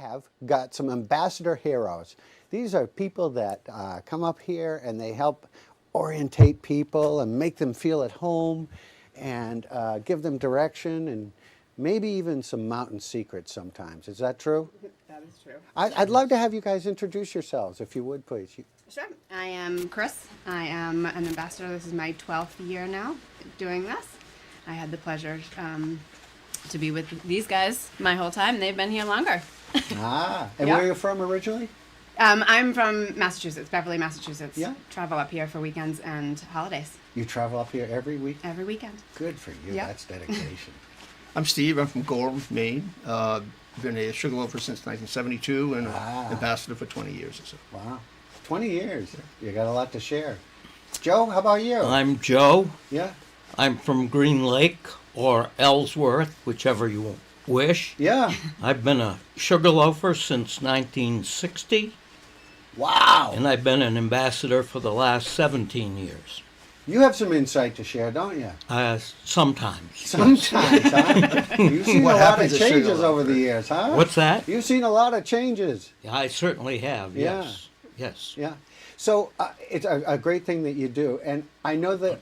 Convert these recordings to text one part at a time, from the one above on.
have got some ambassador heroes. These are people that come up here and they help orientate people and make them feel at home and give them direction and maybe even some mountain secrets sometimes. Is that true? That is true. I'd love to have you guys introduce yourselves, if you would, please. Sure. I am Chris. I am an ambassador. This is my 12th year now doing this. I had the pleasure to be with these guys my whole time. They've been here longer. And Yeah. where are you from originally? I'm from Massachusetts, Beverly, Massachusetts. Yeah. Travel up here for weekends and holidays. You travel up here every week? Every weekend. Good for you. Yeah. That's dedication. I'm Steve. I'm from Gorham, Maine. Been a sugarloafer since 1972 and ambassador for 20 years or so. Wow. 20 years. You got a lot to share. Joe, how about you? I'm Joe. Yeah. I'm from Green Lake or Ellsworth, whichever you wish. Yeah. I've been a sugarloafer since 1960, Wow. and I've been an ambassador for the last 17 years. You have some insight to share, don't you? Sometimes. Sometimes, huh? You've seen a What lot of happens at changes Sugarloaf, over the years, huh? What's that? You've seen a lot of changes. I certainly have, Yeah. yes. Yes. Yeah. So it's a great thing that you do. And I know that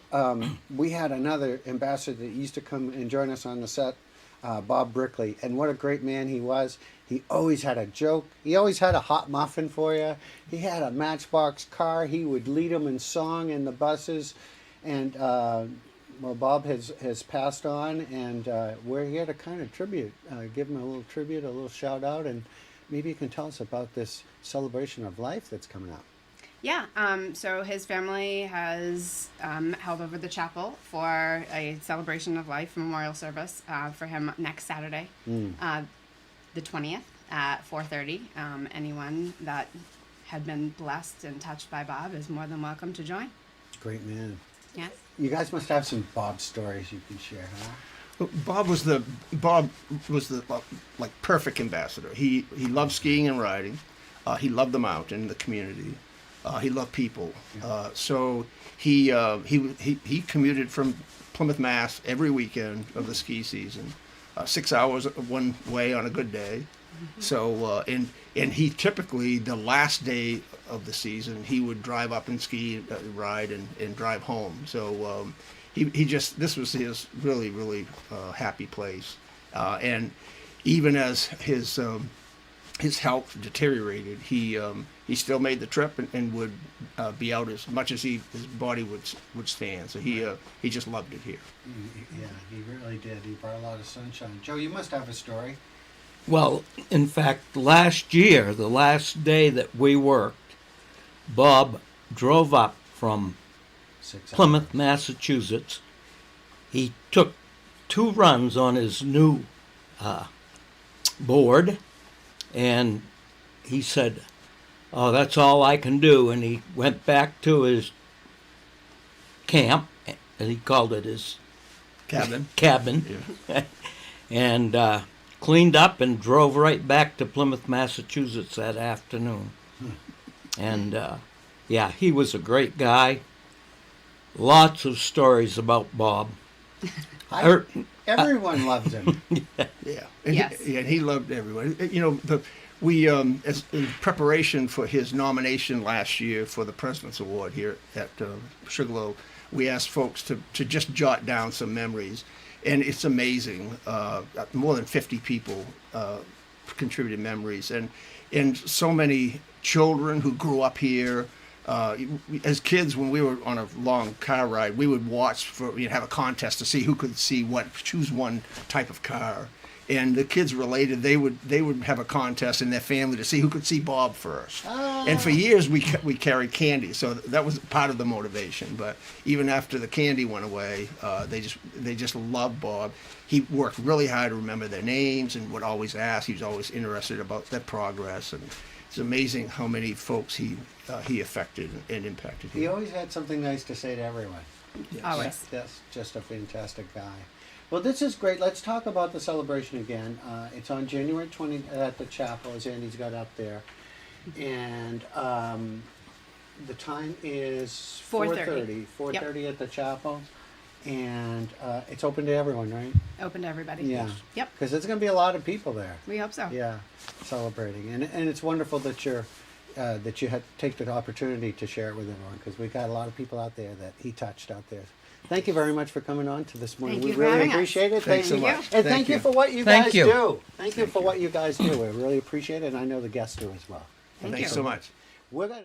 we had another ambassador that used to come and join us on the set, Bob Brickley. And what a great man he was. He always had a joke. He always had a hot muffin for you. He had a Matchbox car. He would lead them in song in the buses. And, well, Bob has passed on. And we're here to kind of give him a little tribute, a little shout out. And maybe you can tell us about this celebration of life that's coming up. Yeah, so his family has held over the chapel for a celebration of life memorial service for him next Saturday, the 20th at 4:30. Anyone that had been blessed and touched by Bob is more than welcome to join. Great man. Yes. You guys must have some Bob stories you can share, huh? Bob was the like perfect ambassador. He loved skiing and riding. He loved the mountain, the community. He loved people. So he commuted from Plymouth, Mass. every weekend of the ski season, 6 hours one way on a good day. So and he typically the last day of the season he would drive up and ski, ride and drive home. So he just this was his really happy place. And even as his health deteriorated, he still made the trip and would be out as much as his body would stand. So he just loved it here. Yeah, he really did. He brought a lot of sunshine. Joe, you must have a story. Well, in fact, last year, the last day that we worked, Bob drove up from 6 Plymouth, hours. Massachusetts. He took 2 runs on his new board, and he said, "Oh, that's all I can do." And he went back to his camp, and he called it his Cabin. and cleaned up and drove right back to Plymouth, Massachusetts that afternoon. And yeah, he was a great guy. Lots of stories about Bob. Everyone loves him. Yeah, and Yes. he loved everyone. You know, we as in preparation for his nomination last year for the President's Award here at Sugarloaf, we asked folks to just jot down some memories, and it's amazing. More than 50 people contributed memories, and so many children who grew up here. As kids, when we were on a long car ride, we would watch we'd have a contest to see who could choose one type of car. And the kids related, they would have a contest in their family to see who could see Bob first. And for years we carried candy, so that was part of the motivation. But even after the candy went away, they just loved Bob. He worked really hard to remember their names and would always ask. He was always interested about their progress, and it's amazing how many folks he affected and impacted. He always had something nice to say to everyone. Always. That's just a fantastic guy. Well, this is great. Let's talk about the celebration again. It's on January 20th at the chapel, as Andy's got up there. And the time is 4:30. 4:30 at the chapel. and it's open to everyone, right? Open to everybody. Yeah. Yep. Because there's going to be a lot of people there. We hope so. Yeah, celebrating, and it's wonderful that you had take the opportunity to share it with everyone, because we got a lot of people out there that he touched out there. Thank you very much for coming on to this morning. Thank We you for really having us. appreciate it. Thanks so Thank you. much. And thank you for what you Thank guys you. do. Thank you for what you guys do. We really appreciate it, and I know the guests do as well. Thank Thanks you. so much. We're gonna